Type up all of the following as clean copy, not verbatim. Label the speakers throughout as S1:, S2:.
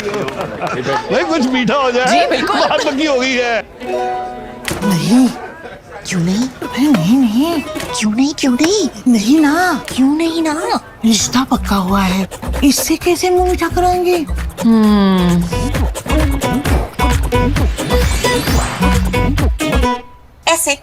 S1: नहीं कुछ मीठा हो जाए।
S2: जी, बिल्कुल।
S1: बात पक्की हो गई है।
S3: नहीं, क्यों नहीं? अरे नहीं नहीं, क्यों नहीं क्यों नहीं? नहीं ना, क्यों नहीं ना? रिश्ता पक्का हुआ है, इससे कैसे मुंह मीठा कराएंगे?
S2: ऐसे।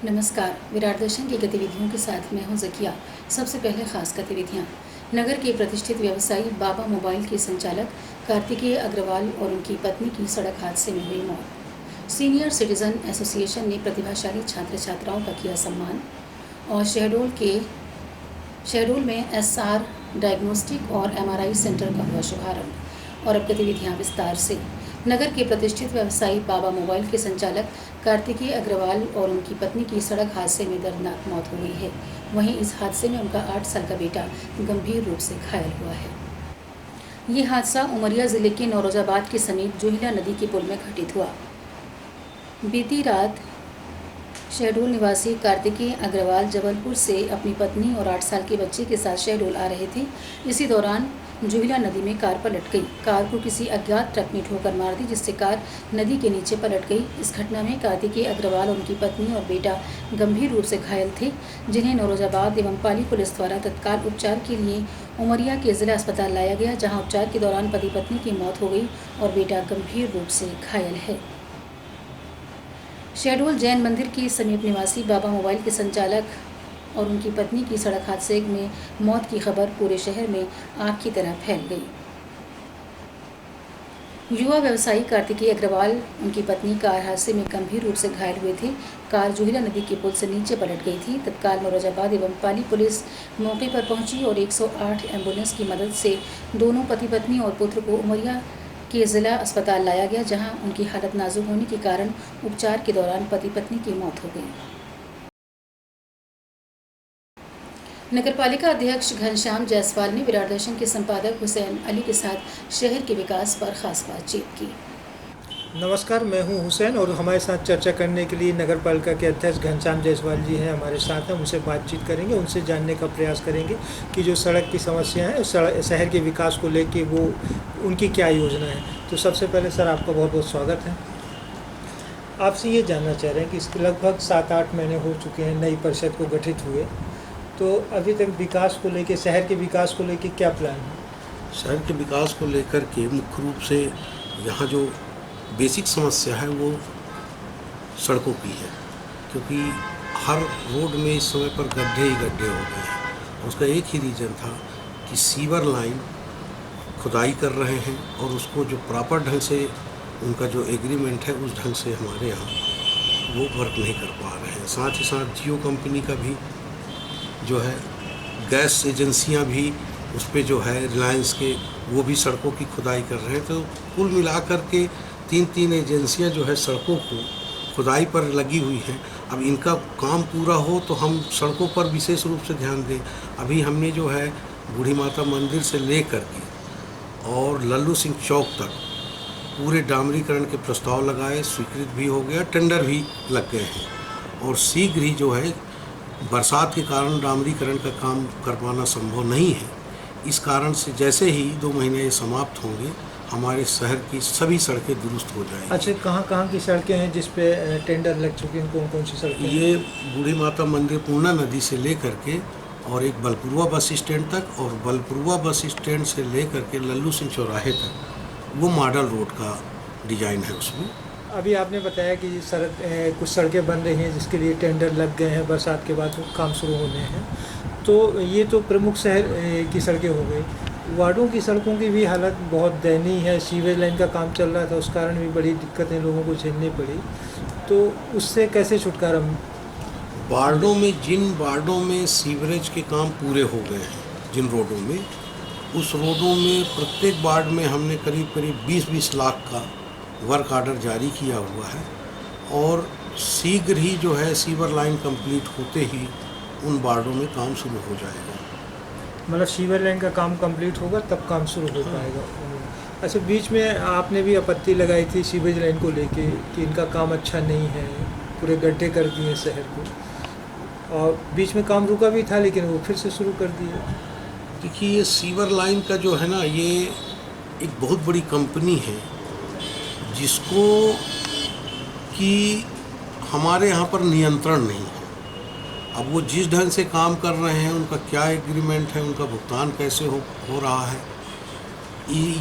S4: नमस्कार। विराट दर्शन की गतिविधियों के साथ मैं हूं ज़किया। सबसे पहले खास गतिविधियां। नगर के प्रतिष्ठित व्यवसायी बाबा मोबाइल के संचालक कार्तिकेय अग्रवाल और उनकी पत्नी की सड़क हादसे में हुई मौत। सीनियर सिटीजन एसोसिएशन ने प्रतिभाशाली छात्र छात्राओं का किया सम्मान। और शहडोल में एसआर डायग्नोस्टिक और एमआरआई सेंटर का हुआ शुभारंभ। और अब गतिविधियाँ विस्तार से। नगर के प्रतिष्ठित व्यवसायी बाबा मोबाइल के संचालक कार्तिकेय अग्रवाल और उनकी पत्नी की सड़क हादसे में दर्दनाक मौत हो गई है। वहीं इस हादसे में उनका 8 साल का बेटा गंभीर रूप से घायल हुआ है। ये हादसा उमरिया ज़िले के नौरोजाबाद के समीप जोहिला नदी के पुल में घटित हुआ। बीती रात शहडोल निवासी कार्तिकेय अग्रवाल जबलपुर से अपनी पत्नी और 8 साल के बच्चे के साथ शहडोल आ रहे थे। इसी दौरान जोहिला नदी में कार पलट गई। कार को किसी अज्ञात ट्रक ने ठोकर मार दी, जिससे कार नदी के नीचे पलट गई। इस घटना में कार्तिकेय अग्रवाल और उनकी पत्नी और बेटा गंभीर रूप से घायल थे, जिन्हें नौरोजाबाद एवं पाली पुलिस द्वारा तत्काल उपचार के लिए उमरिया के जिला अस्पताल लाया गया, जहाँ उपचार के दौरान पति पत्नी की मौत हो गई और बेटा गंभीर रूप से घायल है। शहडोल जैन मंदिर के समीप निवासी बाबा मोबाइल के संचालक और उनकी पत्नी की सड़क हादसे में मौत की खबर पूरे शहर में आग की तरह फैल गई। युवा व्यवसायी कार्तिकेय अग्रवाल उनकी पत्नी कार हादसे में गंभीर रूप से घायल हुए थे। कार जोहिला नदी के पुल से नीचे पलट गई थी। तत्काल नौरोजाबाद एवं पाली पुलिस मौके पर पहुंची और 108 एम्बुलेंस की मदद से दोनों पति पत्नी और पुत्र को उमरिया के जिला अस्पताल लाया गया, जहां उनकी हालत नाजुक होने के कारण उपचार के दौरान पति पत्नी की मौत हो गई। नगरपालिका अध्यक्ष घनश्याम जायसवाल ने विराट दर्शन के संपादक हुसैन अली के साथ शहर के विकास पर खास बातचीत की।
S5: नमस्कार, मैं हूं हुसैन और हमारे साथ चर्चा करने के लिए नगरपालिका के अध्यक्ष घनश्याम जायसवाल जी हैं हमारे साथ हैं। उनसे बातचीत करेंगे, उनसे जानने का प्रयास करेंगे कि जो सड़क की समस्या है, शहर के विकास को लेके वो उनकी क्या योजना है। तो सबसे पहले सर आपका बहुत बहुत स्वागत है। आपसे ये जानना चाह रहे हैं कि इसके लगभग 7-8 महीने हो चुके हैं नई परिषद को गठित हुए, तो अभी तक विकास को लेके, शहर के विकास को लेके क्या प्लान है?
S6: शहर के विकास को लेकर के मुख्य रूप से यहाँ जो बेसिक समस्या है वो सड़कों की है, क्योंकि हर रोड में इस समय पर गड्ढे ही गड्ढे हो गए हैं। उसका एक ही रीज़न था कि सीवर लाइन खुदाई कर रहे हैं और उसको जो प्रॉपर ढंग से उनका जो एग्रीमेंट है उस ढंग से हमारे यहाँ वो वर्क नहीं कर पा रहे हैं। साथ ही साथ जियो कंपनी का भी जो है, गैस एजेंसियाँ भी उस पर जो है रिलायंस के, वो भी सड़कों की खुदाई कर रहे हैं। तो कुल मिलाकर के 3 एजेंसियां जो है सड़कों को खुदाई पर लगी हुई हैं। अब इनका काम पूरा हो तो हम सड़कों पर विशेष रूप से ध्यान दें। अभी हमने जो है बूढ़ी माता मंदिर से लेकर के और लल्लू सिंह चौक तक पूरे डामरीकरण के प्रस्ताव लगाए, स्वीकृत भी हो गया, टेंडर भी लग गए हैं। और शीघ्र ही जो है बरसात के कारण डामरीकरण का काम कर पाना संभव नहीं है। इस कारण से जैसे ही 2 महीने ये समाप्त होंगे हमारे शहर की सभी सड़कें दुरुस्त हो जाएंगी।
S5: अच्छा, कहाँ की सड़कें हैं जिस पे टेंडर लग चुके हैं? कौन कौन सी सड़कें हैं?
S6: ये बूढ़ी माता मंदिर पूर्णा नदी से लेकर के और एक बलपुरवा बस स्टैंड तक, और बलपुरवा बस स्टैंड से लेकर के लल्लू सिंह चौराहे तक वो मॉडल रोड का डिजाइन है उसमें।
S5: अभी आपने बताया कि सड़क कुछ सड़कें बन रही हैं जिसके लिए टेंडर लग गए हैं, बरसात के बाद काम शुरू होने हैं। तो ये तो प्रमुख शहर की सड़कें हो गई। वार्डों की सड़कों की भी हालत बहुत दयनीय है। सीवेज लाइन का काम चल रहा था, उस कारण भी बड़ी दिक्कतें लोगों को झेलनी पड़ी। तो उससे कैसे छुटकारा?
S6: वार्डों में, जिन वार्डों में सीवरेज के काम पूरे हो गए हैं, जिन रोडों में, उस रोडों में प्रत्येक वार्ड में हमने करीब 20-20 लाख का वर्क ऑर्डर जारी किया हुआ है, और शीघ्र ही जो है सीवर लाइन कंप्लीट होते ही उन वार्डों में काम शुरू हो जाएगा।
S5: मतलब सीवर लाइन का काम कंप्लीट होगा तब काम शुरू हो पाएगा। अच्छा, बीच में आपने भी आपत्ति लगाई थी सीवेज लाइन को लेके कि इनका काम अच्छा नहीं है, पूरे गड्ढे कर दिए शहर को, और बीच में काम रुका भी था लेकिन वो फिर से शुरू कर दिए।
S6: देखिए, ये सीवर लाइन का जो है ना, ये एक बहुत बड़ी कंपनी है जिसको कि हमारे यहाँ पर नियंत्रण नहीं है। अब वो जिस ढंग से काम कर रहे हैं, उनका क्या एग्रीमेंट है, उनका भुगतान कैसे हो रहा है,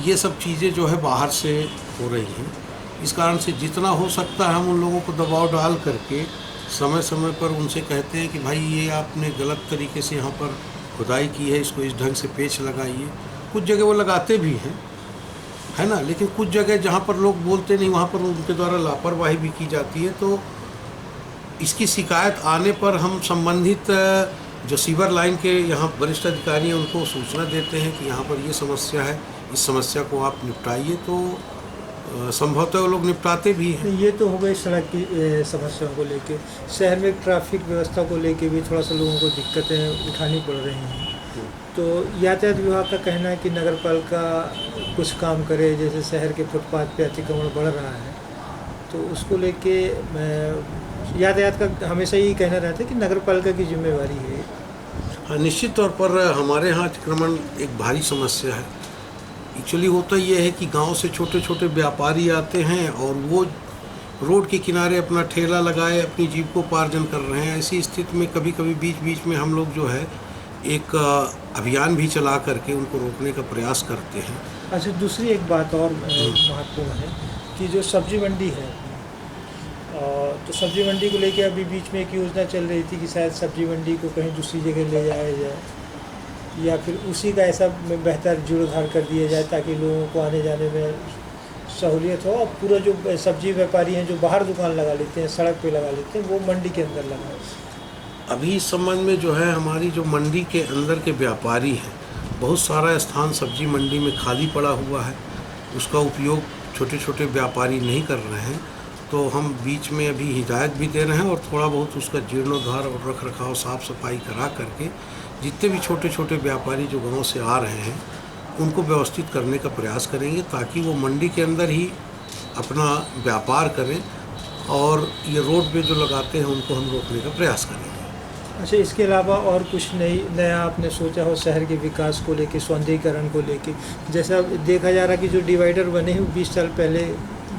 S6: ये सब चीज़ें जो है बाहर से हो रही हैं। इस कारण से जितना हो सकता है हम उन लोगों को दबाव डाल करके समय समय पर उनसे कहते हैं कि भाई ये आपने गलत तरीके से यहाँ पर खुदाई की है, इसको इस ढंग से पेच लगाइए। कुछ जगह वो लगाते भी हैं, है ना, लेकिन कुछ जगह जहाँ पर लोग बोलते नहीं वहाँ पर उनके द्वारा लापरवाही भी की जाती है। तो इसकी शिकायत आने पर हम संबंधित जो सीवर लाइन के यहाँ वरिष्ठ अधिकारी हैं उनको सूचना देते हैं कि यहाँ पर ये समस्या है, इस समस्या को आप निपटाइए। तो संभवतः वो लोग निपटाते भी हैं।
S5: ये तो हो गई सड़क की समस्याओं को लेके। शहर में ट्रैफिक व्यवस्था को लेके भी थोड़ा सा लोगों को दिक्कतें उठानी पड़ रही हैं। तो यातायात विभाग का कहना है कि नगर पालिका कुछ काम करे, जैसे शहर के फुटपाथ पे अतिक्रमण बढ़ रहा है, तो उसको लेके यातायात का हमेशा ही कहना रहता है कि नगर पालिका की जिम्मेवारी है।
S6: हाँ, निश्चित तौर पर हमारे यहाँ अतिक्रमण एक भारी समस्या है। एक्चुअली होता ये है कि गांव से छोटे छोटे व्यापारी आते हैं और वो रोड के किनारे अपना ठेला लगाए अपनी जीविकोपार्जन कर रहे हैं। ऐसी स्थिति में कभी कभी बीच बीच में हम लोग जो है एक अभियान भी चला करके उनको रोकने का प्रयास करते हैं।
S5: अच्छा, दूसरी एक बात और महत्वपूर्ण है कि जो सब्जी मंडी है, तो सब्जी मंडी को लेके अभी बीच में एक योजना चल रही थी कि शायद सब्जी मंडी को कहीं दूसरी जगह ले जाया जाए, या फिर उसी का ऐसा बेहतर जीर्णोद्धार कर दिया जाए ताकि लोगों को आने जाने में सहूलियत हो। और पूरा जो सब्जी व्यापारी हैं जो बाहर दुकान लगा लेते हैं, सड़क पे लगा लेते हैं, वो मंडी के अंदर लगाएं।
S6: अभी इस संबंध में जो है हमारी जो मंडी के अंदर के व्यापारी हैं, बहुत सारा स्थान सब्जी मंडी में खाली पड़ा हुआ है, उसका उपयोग छोटे छोटे व्यापारी नहीं कर रहे हैं। तो हम बीच में अभी हिदायत भी दे रहे हैं और थोड़ा बहुत उसका जीर्णोद्धार और रख रखाव साफ़ सफाई करा करके जितने भी छोटे छोटे व्यापारी जो गांव से आ रहे हैं उनको व्यवस्थित करने का प्रयास करेंगे ताकि वो मंडी के अंदर ही अपना व्यापार करें, और ये रोड पे जो लगाते हैं उनको हम रोकने का प्रयास करेंगे।
S5: अच्छा, इसके अलावा और कुछ नया आपने सोचा हो शहर के विकास को लेके, सौंदर्यीकरण को लेके? जैसा देखा जा रहा कि जो डिवाइडर बने हैं 20 साल पहले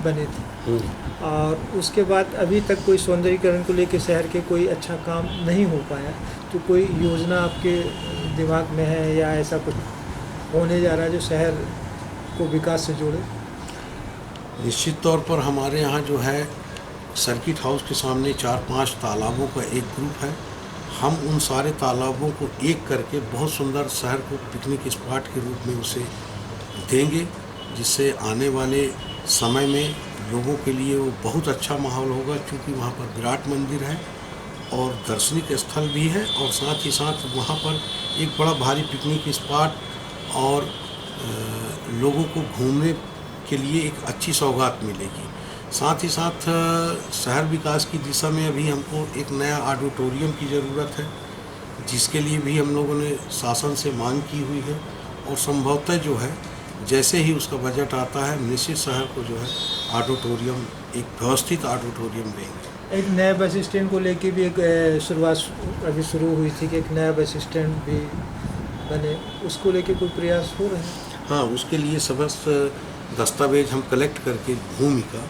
S5: बने थे, और उसके बाद अभी तक कोई सौंदर्यीकरण को लेके शहर के कोई अच्छा काम नहीं हो पाया। तो कोई योजना आपके दिमाग में है या ऐसा कुछ होने जा रहा है जो शहर को विकास से जोड़े?
S6: निश्चित तौर पर हमारे यहाँ जो है सर्किट हाउस के सामने 4-5 तालाबों का एक ग्रुप है। हम उन सारे तालाबों को एक करके बहुत सुंदर शहर को पिकनिक स्पॉट के रूप में उसे देंगे, जिससे आने वाले समय में लोगों के लिए वो बहुत अच्छा माहौल होगा। क्योंकि वहाँ पर विराट मंदिर है और दार्शनिक स्थल भी है, और साथ ही साथ वहाँ पर एक बड़ा भारी पिकनिक स्पॉट और लोगों को घूमने के लिए एक अच्छी सौगात मिलेगी। साथ ही साथ शहर विकास की दिशा में अभी हमको एक नया ऑडिटोरियम की ज़रूरत है, जिसके लिए भी हम लोगों ने शासन से मांग की हुई है, और संभवतः जो है जैसे ही उसका बजट आता है निश्चित शहर को जो है ऑडिटोरियम, एक व्यवस्थित ऑडिटोरियम देंगे।
S5: एक नए बस स्टैंड को लेके भी एक शुरुआत अभी शुरू हुई थी कि एक नया बस स्टैंड भी बने, उसको लेके कोई प्रयास हो रहे हैं?
S6: हाँ, उसके लिए समस्त दस्तावेज हम कलेक्ट करके भूमि का,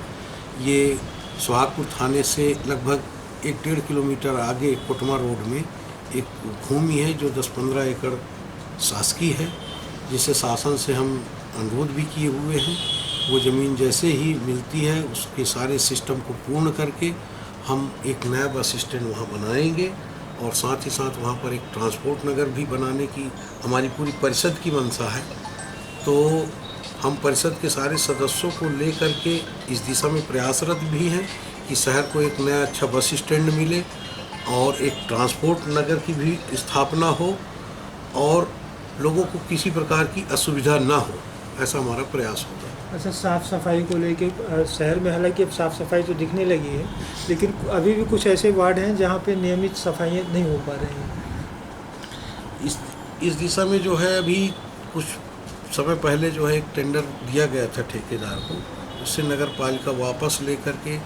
S6: ये सोहागपुर थाने से लगभग 1-1.5 किलोमीटर आगे कोटमा रोड में एक भूमि है जो 10-15 एकड़ शासकीय है, जिसे शासन से हम अनुरोध भी किए हुए हैं। वो ज़मीन जैसे ही मिलती है उसके सारे सिस्टम को पूर्ण करके हम एक नया बस स्टैंड वहाँ बनाएंगे और साथ ही साथ वहाँ पर एक ट्रांसपोर्ट नगर भी बनाने की हमारी पूरी परिषद की मंशा है। तो हम परिषद के सारे सदस्यों को लेकर के इस दिशा में प्रयासरत भी हैं कि शहर को एक नया अच्छा बस स्टैंड मिले और एक ट्रांसपोर्ट नगर की भी स्थापना हो और लोगों को किसी प्रकार की असुविधा ना हो, ऐसा हमारा प्रयास होगा।
S5: अच्छा, साफ़ सफाई को लेके शहर में हालांकि अब साफ़ सफाई तो दिखने लगी है, लेकिन अभी भी कुछ ऐसे वार्ड हैं जहाँ पे नियमित सफाइयाँ नहीं हो पा रही हैं।
S6: इस दिशा में जो है अभी कुछ समय पहले जो है एक टेंडर दिया गया था ठेकेदार को, उससे नगर पालिका वापस ले करके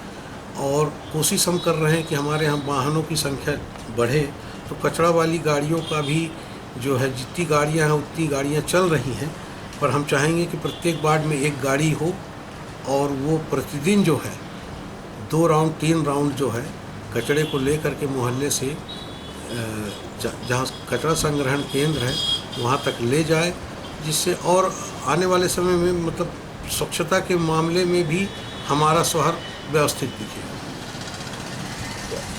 S6: और कोशिश हम कर रहे हैं कि हमारे यहाँ वाहनों की संख्या बढ़े तो कचरा वाली गाड़ियों का भी जो है, जितनी गाड़ियाँ हैं उतनी गाड़ियाँ चल रही हैं, पर हम चाहेंगे कि प्रत्येक वार्ड में एक गाड़ी हो और वो प्रतिदिन जो है 2 राउंड 3 राउंड जो है कचरे को ले करके मोहल्ले से जहाँ कचरा संग्रहण केंद्र है वहाँ तक ले जाए, जिससे और आने वाले समय में मतलब स्वच्छता के मामले में भी हमारा शहर व्यवस्थित दिखे।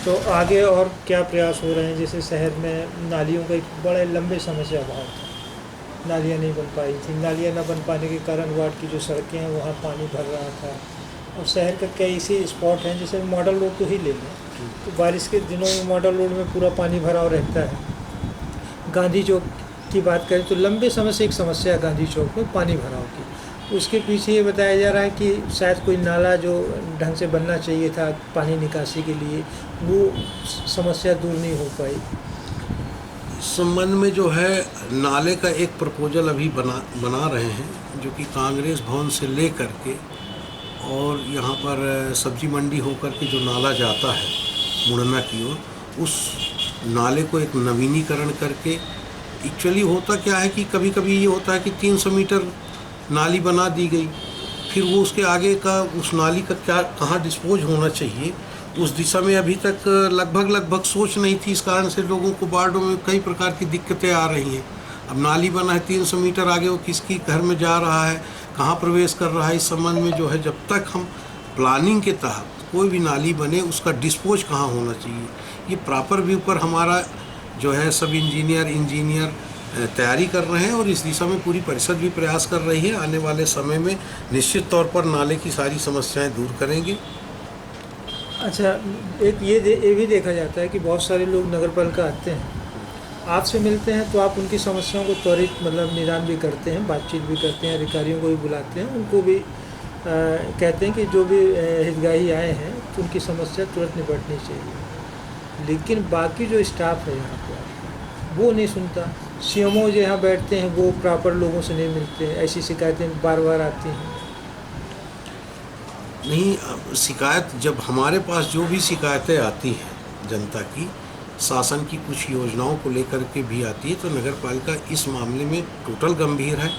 S5: तो आगे और क्या प्रयास हो रहे हैं? जैसे शहर में नालियों का एक बड़े लंबे समय अभाव था, नालियाँ नहीं बन पाई थी, नालियाँ न बन पाने के कारण वार्ड की जो सड़कें हैं वहाँ पानी भर रहा था। और शहर का कई ऐसे स्पॉट हैं, जैसे मॉडल रोड को ही ले लें तो बारिश के दिनों में मॉडल रोड में पूरा पानी भरा रहता है। गांधी चौक की बात करें तो लंबे समय से एक समस्या है गांधी चौक में पानी भराव की। उसके पीछे ये बताया जा रहा है कि शायद कोई नाला जो ढंग से बनना चाहिए था पानी निकासी के लिए, वो समस्या दूर नहीं हो पाई।
S6: इस संबंध में जो है नाले का एक प्रपोजल अभी बना रहे हैं, जो कि कांग्रेस भवन से ले करके और यहाँ पर सब्जी मंडी होकर के जो नाला जाता है मुड़ना की ओर, उस नाले को एक नवीनीकरण करके, एक्चुअली होता क्या है कि कभी कभी ये होता है कि 300 मीटर नाली बना दी गई, फिर वो उसके आगे का उस नाली का क्या कहाँ डिस्पोज होना चाहिए उस दिशा में अभी तक लगभग सोच नहीं थी। इस कारण से लोगों को वार्डों में कई प्रकार की दिक्कतें आ रही हैं। अब नाली बना है 300 मीटर आगे, वो किसकी घर में जा रहा है, कहाँ प्रवेश कर रहा है, इस संबंध में जो है जब तक हम प्लानिंग के तहत कोई भी नाली बने उसका डिस्पोज कहाँ होना चाहिए, ये प्रॉपर व्यू पर हमारा जो है सब इंजीनियर तैयारी कर रहे हैं और इस दिशा में पूरी परिषद भी प्रयास कर रही है। आने वाले समय में निश्चित तौर पर नाले की सारी समस्याएं दूर करेंगे।
S5: अच्छा, एक ये भी देखा जाता है कि बहुत सारे लोग नगर पालिका आते हैं, आपसे मिलते हैं तो आप उनकी समस्याओं को त्वरित मतलब निदान भी करते हैं, बातचीत भी करते हैं, अधिकारियों को भी बुलाते हैं, उनको भी कहते हैं कि जो भी हितग्राही आए हैं तो उनकी समस्या तुरंत निपटनी चाहिए। लेकिन बाकी जो स्टाफ है यहाँ पर वो नहीं सुनता। सीएमओ जो यहाँ बैठते हैं वो प्रॉपर लोगों से नहीं मिलते हैं, ऐसी शिकायतें बार बार आती हैं।
S6: नहीं, शिकायत जब हमारे पास जो भी शिकायतें आती हैं जनता की, शासन की कुछ योजनाओं को लेकर के भी आती है, तो नगर पालिका इस मामले में टोटल गंभीर है।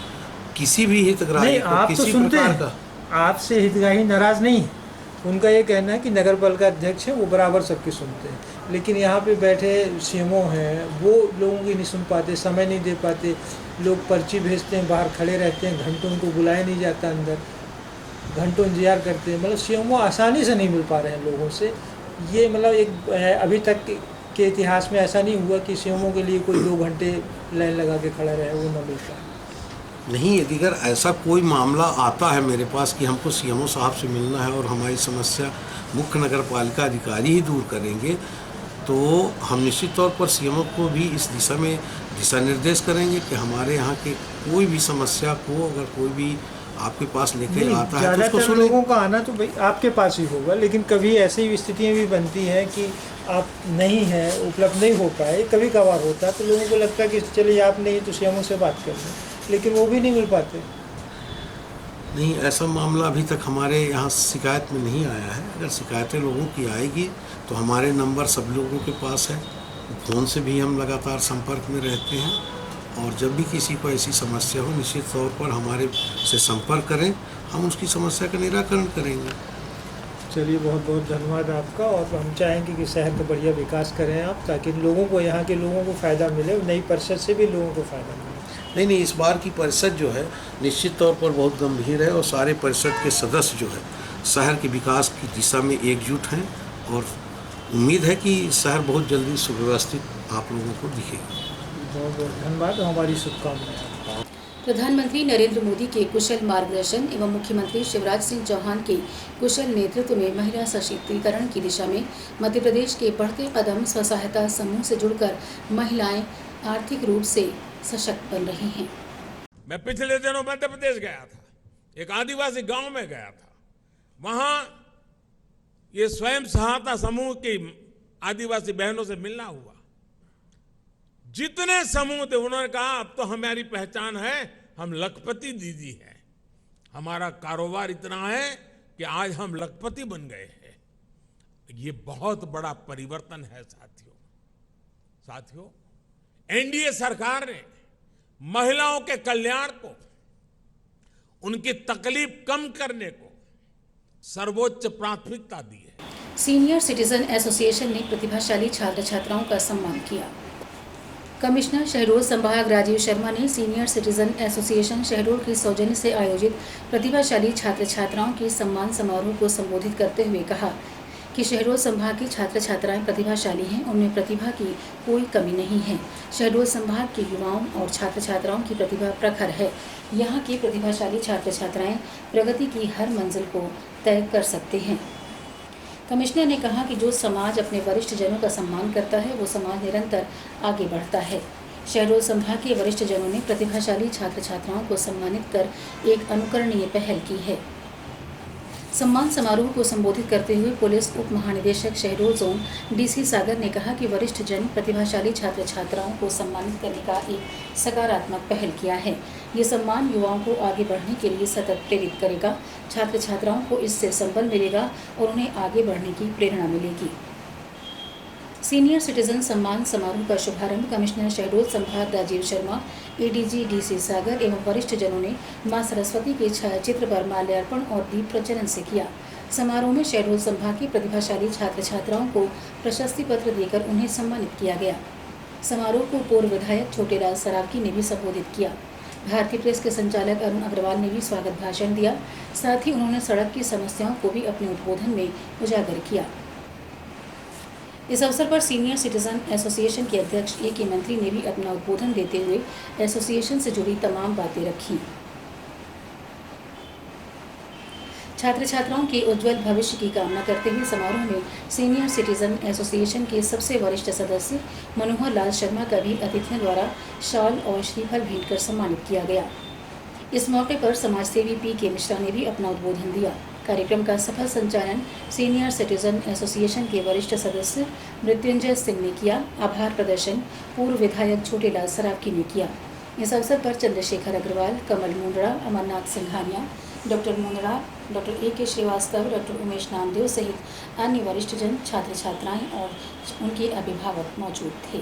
S6: किसी भी हितग्राही को किसी प्रकार का,
S5: आपसे हितग्राही नाराज नहीं, उनका ये कहना है कि नगर पालिका अध्यक्ष है वो बराबर सबकी सुनते हैं, लेकिन यहाँ पे बैठे सीएमओ हैं वो लोगों की नहीं सुन पाते, समय नहीं दे पाते। लोग पर्ची भेजते हैं, बाहर खड़े रहते हैं, घंटों उनको बुलाया नहीं जाता अंदर, घंटों इंतजार करते हैं। मतलब सीएमओ आसानी से नहीं मिल पा रहे हैं लोगों से। ये मतलब एक अभी तक के इतिहास में ऐसा नहीं हुआ कि सीएमओ के लिए कोई 2 घंटे लाइन लगा के खड़ा रहे, वो न मिल पाए।
S6: नहीं, यदि अगर ऐसा कोई मामला आता है मेरे पास कि हमको सीएमओ साहब से मिलना है और हमारी समस्या मुख्य नगर पालिका अधिकारी ही दूर करेंगे, तो हम निश्चित तौर पर सीएमओ को भी इस दिशा में दिशा निर्देश करेंगे कि हमारे यहाँ के कोई भी समस्या को अगर कोई भी आपके पास लेके आता है तो उसको सुने।
S5: लोगों का आना तो भाई आपके पास ही होगा, लेकिन कभी ऐसी स्थितियाँ भी बनती हैं कि आप नहीं हैं, उपलब्ध नहीं हो पाए, कभी कभार होता है, तो लोगों को लगता है कि चलिए आप नहीं तो सीएमओ से बात कर लें, लेकिन वो भी नहीं मिल पाते।
S6: नहीं, ऐसा मामला अभी तक हमारे यहाँ शिकायत में नहीं आया है। अगर शिकायतें लोगों की आएगी तो हमारे नंबर सब लोगों के पास है, फ़ोन से भी हम लगातार संपर्क में रहते हैं, और जब भी किसी को ऐसी समस्या हो निश्चित तौर पर हमारे से संपर्क करें, हम उसकी समस्या का निराकरण करेंगे।
S5: चलिए, बहुत बहुत धन्यवाद आपका। और हम चाहेंगे कि शहर का बढ़िया विकास करें आप, ताकि लोगों को, यहाँ के लोगों को फ़ायदा मिले, नई परिषद से भी लोगों को फ़ायदा मिले।
S6: नहीं, इस बार की परिषद जो है निश्चित तौर पर बहुत गंभीर है, और सारे परिषद के सदस्य जो है शहर के विकास की दिशा में एकजुट हैं, और उम्मीद है कि शहर बहुत जल्दी सुव्यवस्थित आप लोगों को दिखेगा।
S5: बहुत बहुत धन्यवाद और हमारी शुभकामनाएं।
S4: प्रधानमंत्री नरेंद्र मोदी के कुशल मार्गदर्शन एवं मुख्यमंत्री शिवराज सिंह चौहान के कुशल नेतृत्व में महिला सशक्तिकरण की दिशा में मध्य प्रदेश के बढ़ते कदम स्व सहायता समूह से जुड़कर महिलाएं आर्थिक रूप से सशक्त बन रही हैं।
S1: मैं पिछले दिनों मध्य प्रदेश गया था, एक आदिवासी गांव में गया था। वहां ये स्वयं सहायता समूह की आदिवासी बहनों से मिलना हुआ। जितने समूह थे उन्होंने कहा अब तो हमारी पहचान है, हम लखपति दीदी हैं, हमारा कारोबार इतना है कि आज हम लखपति बन गए हैं। ये बहुत बड़ा परिवर्तन है साथियों। एनडीए सरकार ने महिलाओं के कल्याण को, उनकी तकलीफ कम करने को सर्वोच्च प्राथमिकता दी है।
S4: सीनियर सिटीजन एसोसिएशन ने प्रतिभाशाली छात्र छात्राओं का सम्मान किया। कमिश्नर शहडोल संभाग राजीव शर्मा ने सीनियर सिटीजन एसोसिएशन शहडोल के सौजन्य से आयोजित प्रतिभाशाली छात्र छात्राओं के सम्मान समारोह को संबोधित करते हुए कहा कि शहडोल संभाग के छात्र छात्राएं प्रतिभाशाली हैं, उनमें प्रतिभा की कोई कमी नहीं है। शहडोल संभाग के युवाओं और छात्र छात्राओं की प्रतिभा प्रखर है। यहाँ के प्रतिभाशाली छात्र छात्राएं प्रगति की हर मंजिल को तय कर सकते हैं। कमिश्नर ने कहा कि जो समाज अपने वरिष्ठ जनों का सम्मान करता है वो समाज निरंतर आगे बढ़ता है। शहडोल संभाग के वरिष्ठ जनों ने प्रतिभाशाली छात्र छात्राओं को सम्मानित कर एक अनुकरणीय पहल की है। सम्मान समारोह को संबोधित करते हुए पुलिस उप महानिदेशक शहडोल जोन डीसी सागर ने कहा कि वरिष्ठ जन प्रतिभाशाली छात्र छात्राओं को सम्मानित करने का एक सकारात्मक पहल किया है। ये सम्मान युवाओं को आगे बढ़ने के लिए सतत प्रेरित करेगा। छात्र छात्राओं को इससे संबल मिलेगा और उन्हें आगे बढ़ने की प्रेरणा मिलेगी। सीनियर सिटीजन सम्मान समारोह का शुभारंभ कमिश्नर शहडोल संभाग राजीव शर्मा, एडीजी डीसी सागर एवं वरिष्ठ जनों ने मां सरस्वती के छायाचित्र पर माल्यार्पण और दीप प्रज्वलन से किया। समारोह में शहडोल संभाग के प्रतिभाशाली छात्र छात्राओं को प्रशस्ति पत्र देकर उन्हें सम्मानित किया गया। समारोह को पूर्व विधायक छोटेलाल सरावगी ने भी संबोधित किया। भारतीय प्रेस के संचालक अरुण अग्रवाल ने भी स्वागत भाषण दिया। साथ ही उन्होंने सड़क की समस्याओं को भी अपने उद्बोधन में उजागर किया। इस अवसर पर सीनियर सिटीजन एसोसिएशन के अध्यक्ष ए.के. मंत्री ने भी अपना उद्बोधन देते हुए एसोसिएशन से जुड़ी तमाम बातें रखी। छात्र छात्राओं के उज्जवल भविष्य की कामना करते हुए समारोह में सीनियर सिटीजन एसोसिएशन के सबसे वरिष्ठ सदस्य मनोहर लाल शर्मा का भी अतिथियों द्वारा शॉल और श्रीफल भेंट कर सम्मानित किया गया। इस मौके पर समाजसेवी पी.के. मिश्रा ने भी अपना उद्बोधन दिया। कार्यक्रम का सफल संचालन सीनियर सिटीजन एसोसिएशन के वरिष्ठ सदस्य मृत्युंजय सिंह ने किया। आभार प्रदर्शन पूर्व विधायक छोटेलाल सरावगी ने किया। इस अवसर पर Chandrashekhar Agrawal, Kamal Mundada, Amarnath Singhania, doctor Mundada, doctor A K. Srivastava, doctor Umesh Namdev सहित अन्य वरिष्ठ जन, छात्र छात्राएं और उनके अभिभावक मौजूद थे।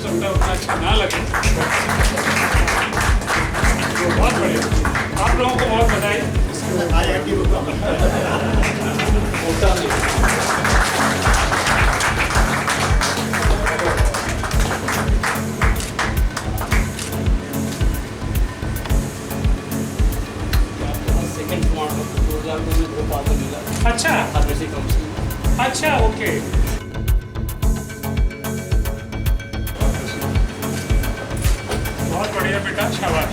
S2: सकता है उतना अच्छा ना लगे। तो बहुत बढ़िया, आप लोगों को बहुत बधाई।
S7: सेकंड मॉडल 2002 में भोपाल में मिला।
S2: अच्छा
S7: फार्मेसी कंपनी।
S2: अच्छा, ओके। बहुत बढ़िया बेटा, शाबाश।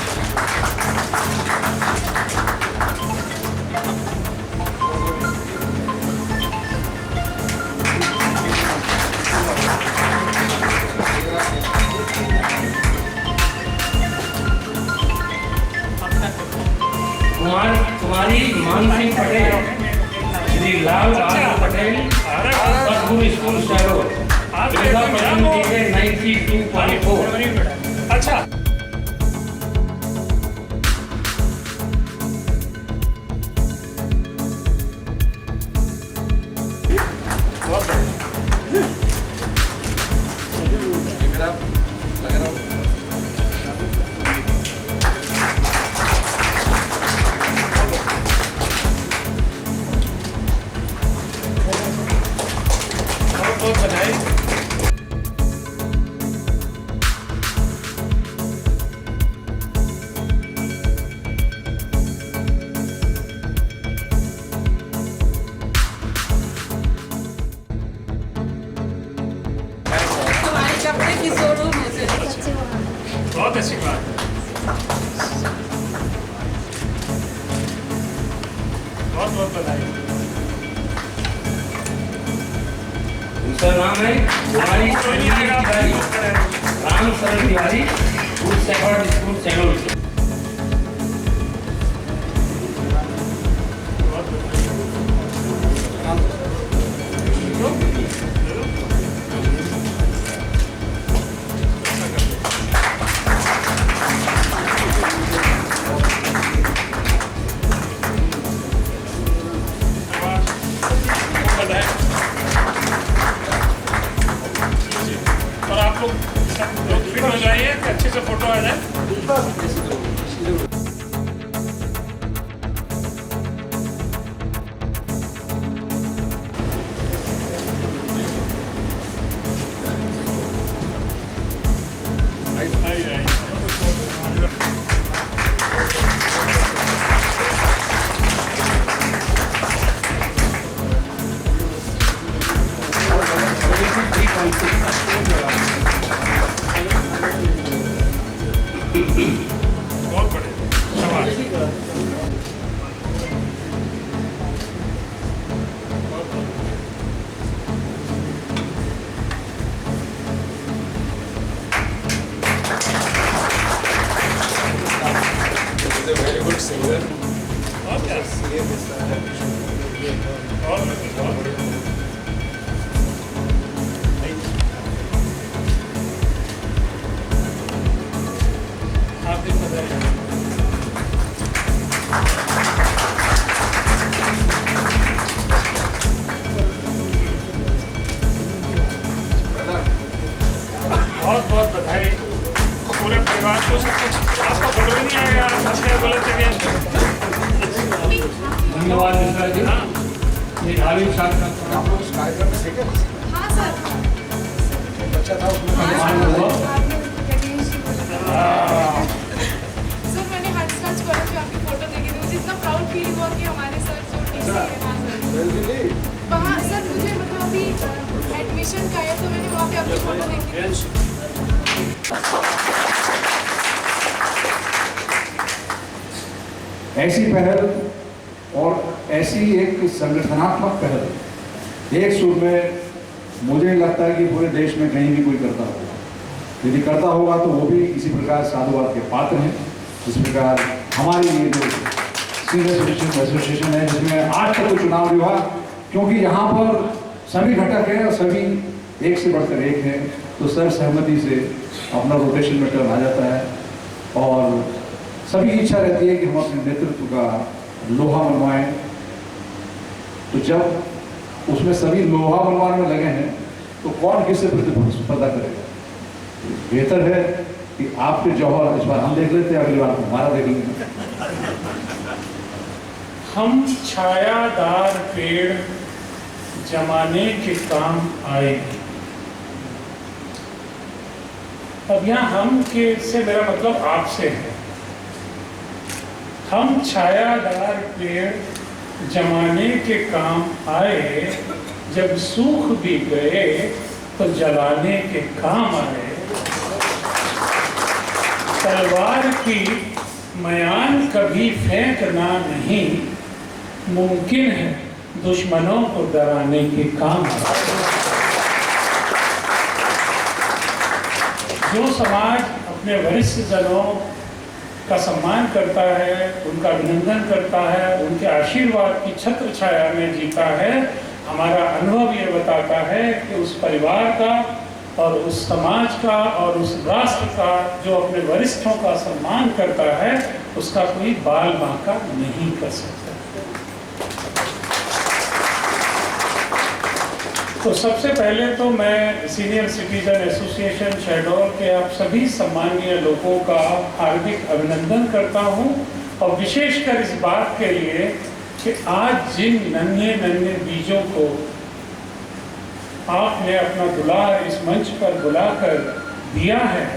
S7: कुमारी मानसी पटेल, श्री लाल आनंद पटेल, पद्म स्कूल शहरों, मेधा परसेंटेज है 92.4।
S2: अच्छा, बहुत बढ़िया। बहुत बहुत बधाई।
S8: हमारे कपड़े की शोरूम है सर।
S2: बहुत अच्छी बात है। बहुत बहुत बधाई।
S7: दूसरा नाम है हमारी Ram Saral Tiwari, good shepherd school सेलून से।
S2: बधाई। और आप लोग सब लोग फिट हो जाइए कि अच्छे से फोटो आ जाए। बहुत बढ़िया, शाबाश।
S9: very good singer.
S2: और क्या? और बढ़िया। हार्दिक बधाई। बहुत बहुत बधाई पूरे परिवार को, सब कुछ आपको फोटो भी नहीं आएगा, अच्छे गलत जगह।
S7: धन्यवाद मिश्रा जी। ये धार्मिक साक्षात्कार
S8: हाँ सर।
S9: बच्चा था
S8: सर मैंने हटस्कॉच कॉलेज में आपकी फोटो देखी थी, मुझे इतना प्राउड फील हुआ कि हमारे सर जो टीचर है वहाँ सर, मुझे मतलब अभी एडमिशन का है तो मैंने वहाँ पे आपकी फोटो देखी।
S10: ऐसी पहल और ऐसी एक संगठनात्मक पहल एक सुर में मुझे नहीं लगता है कि पूरे देश में कहीं भी कोई करता होगा। यदि करता होगा तो वो भी इसी प्रकार साधुवाद के पात्र हैं। इस प्रकार हमारी ये जो सीनियर सिटीजन एसोसिएशन है, जिसमें आज तक कोई चुनाव नहीं हुआ, क्योंकि यहाँ पर सभी घटक हैं और सभी एक से बढ़कर एक हैं, तो सर्वसहमति से अपना रोटेशन में टर्न आ जाता है और सभी की इच्छा रहती है कि हम अपने नेतृत्व का लोहा मनवाएं। तो जब उसमें सभी लोहा मनवाने में लगे हैं तो कौन किससे प्रतिस्पर्धा करेगा? बेहतर है कि आपके जौहर इस बार हम देख लेते हैं, अगली बार हमारा देख लेंगे।
S2: हम छायादार पेड़ जमाने के काम आएंगे। अब यहाँ हम के से मेरा मतलब आपसे है। हम छायादार पेड़ जमाने के काम आए, जब सूख भी गए तो जलाने के काम आए। तलवार की मयान कभी फेंकना नहीं, मुमकिन है दुश्मनों को डराने के काम आए। जो समाज अपने वरिष्ठ जनों का सम्मान करता है, उनका अभिनंदन करता है, उनके आशीर्वाद की छत्र छाया में जीता है, हमारा अनुभव ये बताता है कि उस परिवार का और उस समाज का और उस राष्ट्र का जो अपने वरिष्ठों का सम्मान करता है, उसका कोई बाल बांका नहीं कर सकता। तो सबसे पहले तो मैं सीनियर सिटीजन एसोसिएशन शहडोल के आप सभी सम्मानीय लोगों का हार्दिक अभिनंदन करता हूं, और विशेषकर इस बात के लिए कि आज जिन नन्हे नन्हे बीजों को आपने अपना दुलार इस मंच पर बुलाकर दिया है,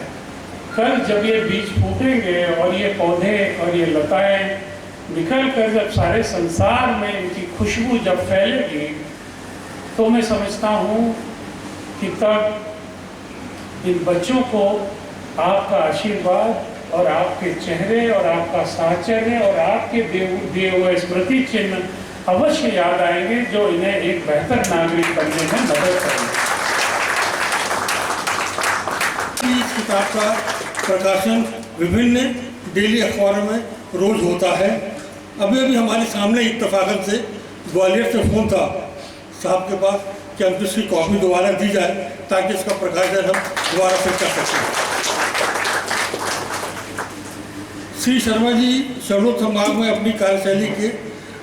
S2: कल जब ये बीज फूटेंगे और ये पौधे और ये लताएं निकल कर जब सारे संसार में इनकी खुशबू जब फैलेगी, तो मैं समझता हूँ कि तब इन बच्चों को आपका आशीर्वाद और आपके चेहरे और आपका साहचर्य और आपके दिए हुए स्मृति चिन्ह अवश्य याद आएंगे, जो इन्हें एक बेहतर नागरिक बनने में मदद करेंगे।
S5: इस किताब का प्रकाशन विभिन्न डेली अखबारों में रोज होता है। अभी अभी हमारे सामने इत्तेफाकन से ग्वालियर से फोन था साहब के पास कि हमको इसकी कॉपी दोबारा दी जाए ताकि इसका प्रकाशन हम दोबारा फिर कर सकें। श्री शर्मा जी शहडोल संभाग में अपनी कार्यशैली के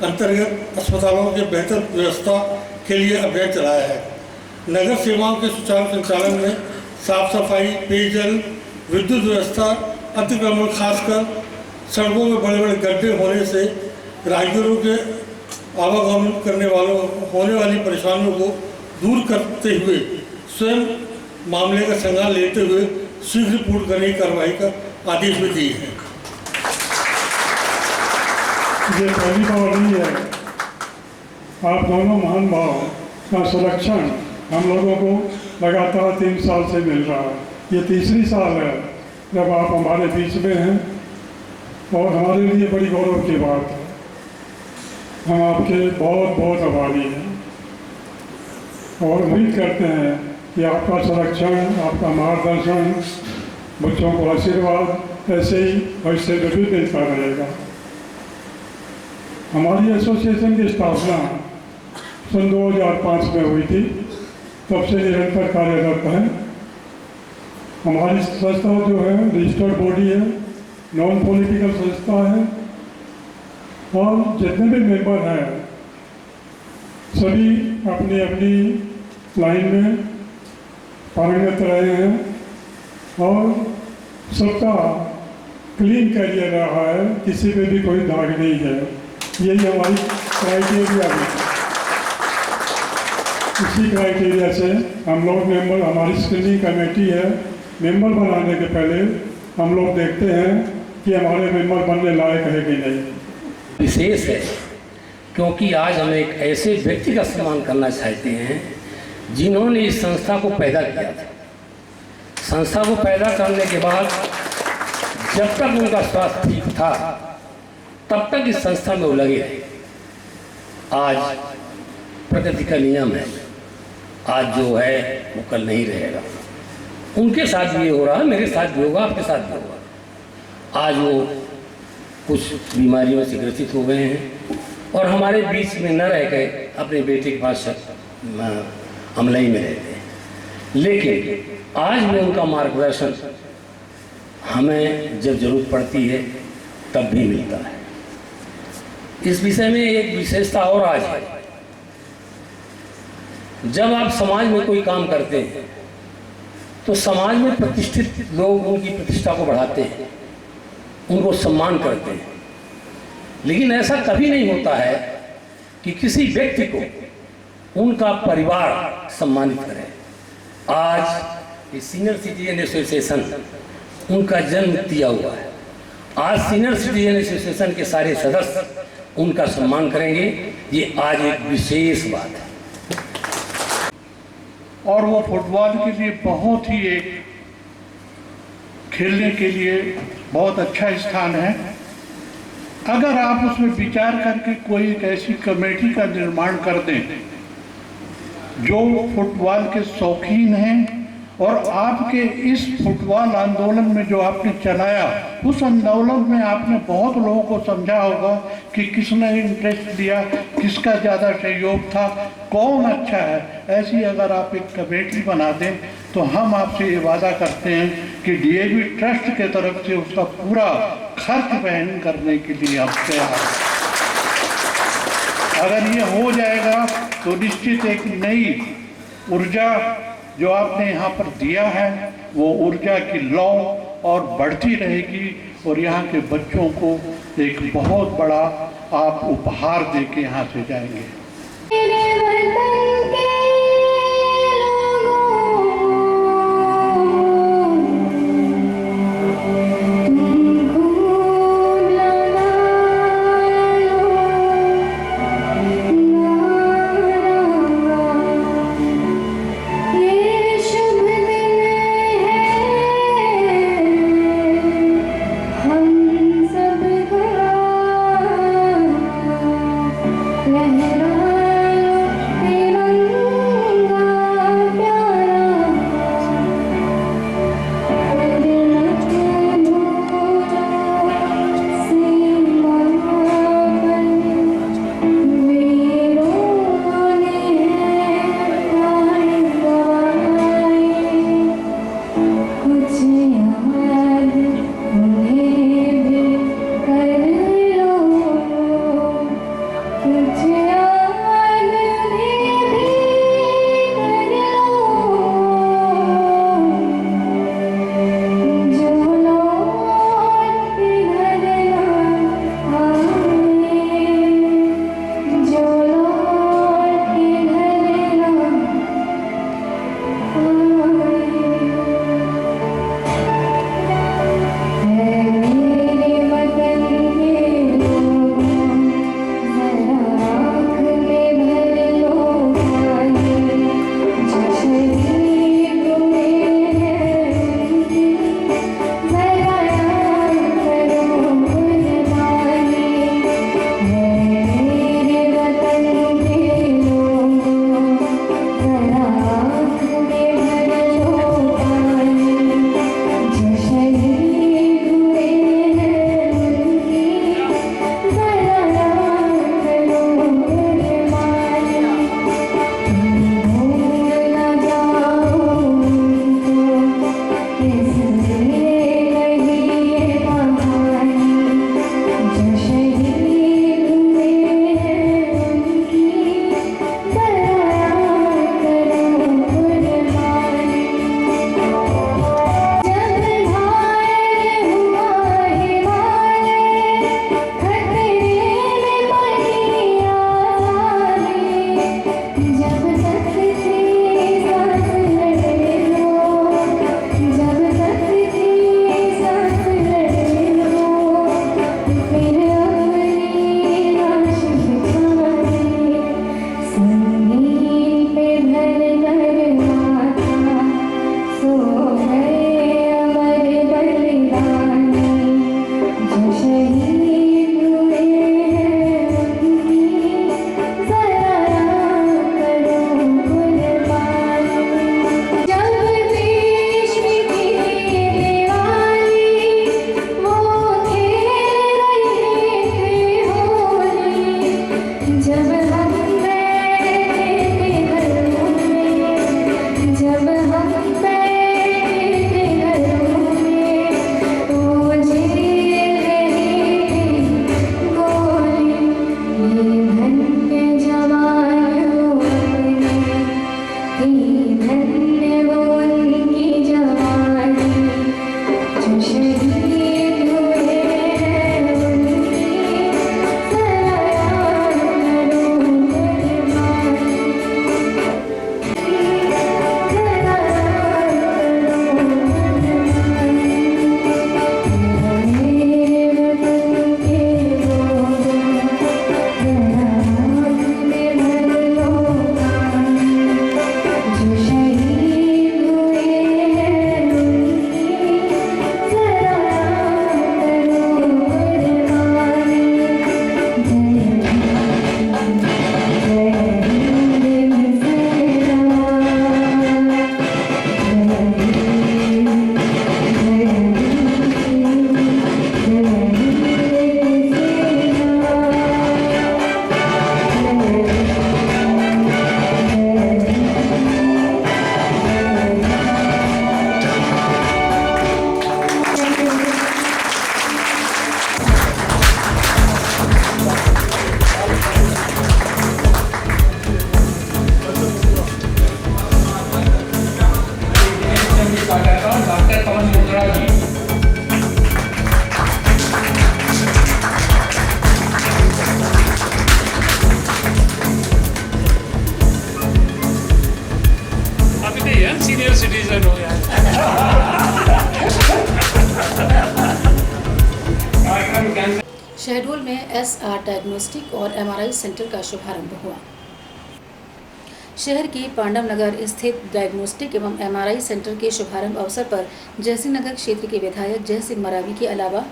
S5: अंतर्गत अस्पतालों के बेहतर व्यवस्था के लिए अभियान चलाया है। नगर सेवाओं के सुचारू संचालन में साफ सफाई, पेयजल, विद्युत व्यवस्था, अतिक्रमण, खासकर सड़कों में बड़े बड़े गड्ढे होने से राहगीरों के आवागमन करने वालों होने वाली परेशानियों को दूर करते हुए स्वयं मामले का संज्ञान लेते हुए शीघ्र पूर्ण करने की कार्रवाई का आदेश भी दिए हैं।
S11: ये पहली बार नहीं है, आप दोनों महान भाव का संरक्षण हम लोगों को लगातार 3 साल से मिल रहा है। ये तीसरी साल है जब आप हमारे बीच में हैं, और हमारे लिए बड़ी गौरव की बात है। हम आपके बहुत बहुत आभारी हैं और उम्मीद करते हैं कि आपका संरक्षण, आपका मार्गदर्शन, बच्चों को आशीर्वाद ऐसे ही भविष्य में भी मिलता रहेगा। हमारी एसोसिएशन की स्थापना सन 2005 में हुई थी, तब से निरंतर कार्यरत है। हमारी संस्था जो है रजिस्टर्ड बॉडी है, नॉन पॉलिटिकल संस्था है, और जितने भी मेंबर हैं सभी अपनी अपनी लाइन में पारंगत रहे हैं, और सबका क्लीन करियर रहा है, किसी पे भी कोई दाग नहीं है। यही हमारी क्राइटेरिया है। इसी क्राइटेरिया से हम लोग मेंबर, हमारी स्क्रीनिंग कमेटी है, मेंबर बनाने के पहले हम लोग देखते हैं कि हमारे मेंबर बनने लायक है कि नहीं।
S12: विशेष है क्योंकि आज हम एक ऐसे व्यक्ति का सम्मान करना चाहते हैं जिन्होंने इस संस्था को पैदा किया था। संस्था को पैदा करने के बाद जब तक उनका स्वास्थ्य ठीक था तब तक इस संस्था में वो लगे रहे। आज प्रकृति का नियम है, आज जो है वो कल नहीं रहेगा। उनके साथ भी ये हो रहा है, मेरे साथ भी होगा, आपके साथ भी होगा। आज वो कुछ बीमारियों से ग्रसित हो गए हैं और हमारे बीच में न रह गए, अपने बेटे के पास अमलई में रहते हैं। लेकिन आज भी उनका मार्गदर्शन हमें जब जरूरत पड़ती है तब भी मिलता है। इस विषय में एक विशेषता और आज है, जब आप समाज में कोई काम करते हैं तो समाज में प्रतिष्ठित लोग उनकी प्रतिष्ठा को बढ़ाते हैं, उनको सम्मान करते हैं। लेकिन ऐसा कभी नहीं होता है कि किसी व्यक्ति को उनका परिवार सम्मानित करे। आज ये सीनियर सिटीजन एसोसिएशन उनका जन्म दिया हुआ है। आज सीनियर सिटीजन एसोसिएशन के सारे सदस्य उनका सम्मान करेंगे। ये आज एक विशेष बात है।
S13: और वो फुटबॉल के लिए बहुत ही एक खेलने के लिए बहुत अच्छा स्थान है। अगर आप उसमें विचार करके कोई एक ऐसी कमेटी का निर्माण कर दें जो फुटबॉल के शौकीन हैं, और आपके इस फुटबॉल आंदोलन में जो आपने चलाया, उस आंदोलन में आपने बहुत लोगों को समझा होगा कि किसने इंटरेस्ट लिया, किसका ज़्यादा सहयोग था, कौन अच्छा है। ऐसी अगर आप एक कमेटी बना दें तो हम आपसे ये वादा करते हैं कि डीएवी ट्रस्ट के तरफ से उसका पूरा खर्च वहन करने के लिए हम तैयार हैं। अगर ये हो जाएगा तो निश्चित एक नई ऊर्जा जो आपने यहाँ पर दिया है वो ऊर्जा की लौ और बढ़ती रहेगी, और यहाँ के बच्चों को एक बहुत बड़ा आप उपहार दे के यहाँ से जाएंगे।
S14: लहरा
S4: शहडोल में SR डायग्नोस्टिक और MRI सेंटर का शुभारंभ हुआ। शहर के पांडव नगर स्थित डायग्नोस्टिक एवं MRI सेंटर के शुभारंभ अवसर पर जयसिंह नगर क्षेत्र के विधायक जय सिंह मरावी के अलावा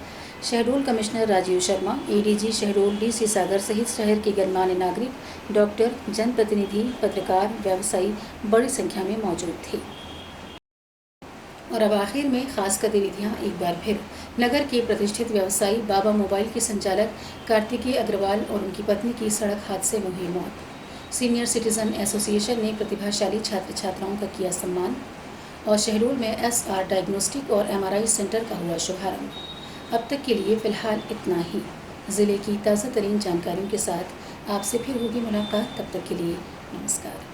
S4: Shahdol commissioner Rajeev Sharma, ADG Shahdol DC Sagar सहित शहर के गणमान्य नागरिक, डॉक्टर, जनप्रतिनिधि, पत्रकार, व्यवसायी बड़ी संख्या में मौजूद थे। और अब आखिर में खास गतिविधियां एक बार फिर। नगर के प्रतिष्ठित व्यवसायी बाबा मोबाइल के संचालक कार्तिकेय अग्रवाल और उनकी पत्नी की सड़क हादसे में हुई मौत। सीनियर सिटीजन एसोसिएशन ने प्रतिभाशाली छात्र छात्राओं का किया सम्मान। और शहडोल में SR डायग्नोस्टिक और MRI सेंटर का हुआ शुभारंभ। अब तक के लिए फ़िलहाल इतना ही। ज़िले की ताज़ा तरीन जानकारियों के साथ आपसे फिर होगी मुलाकात। तब तक के लिए नमस्कार।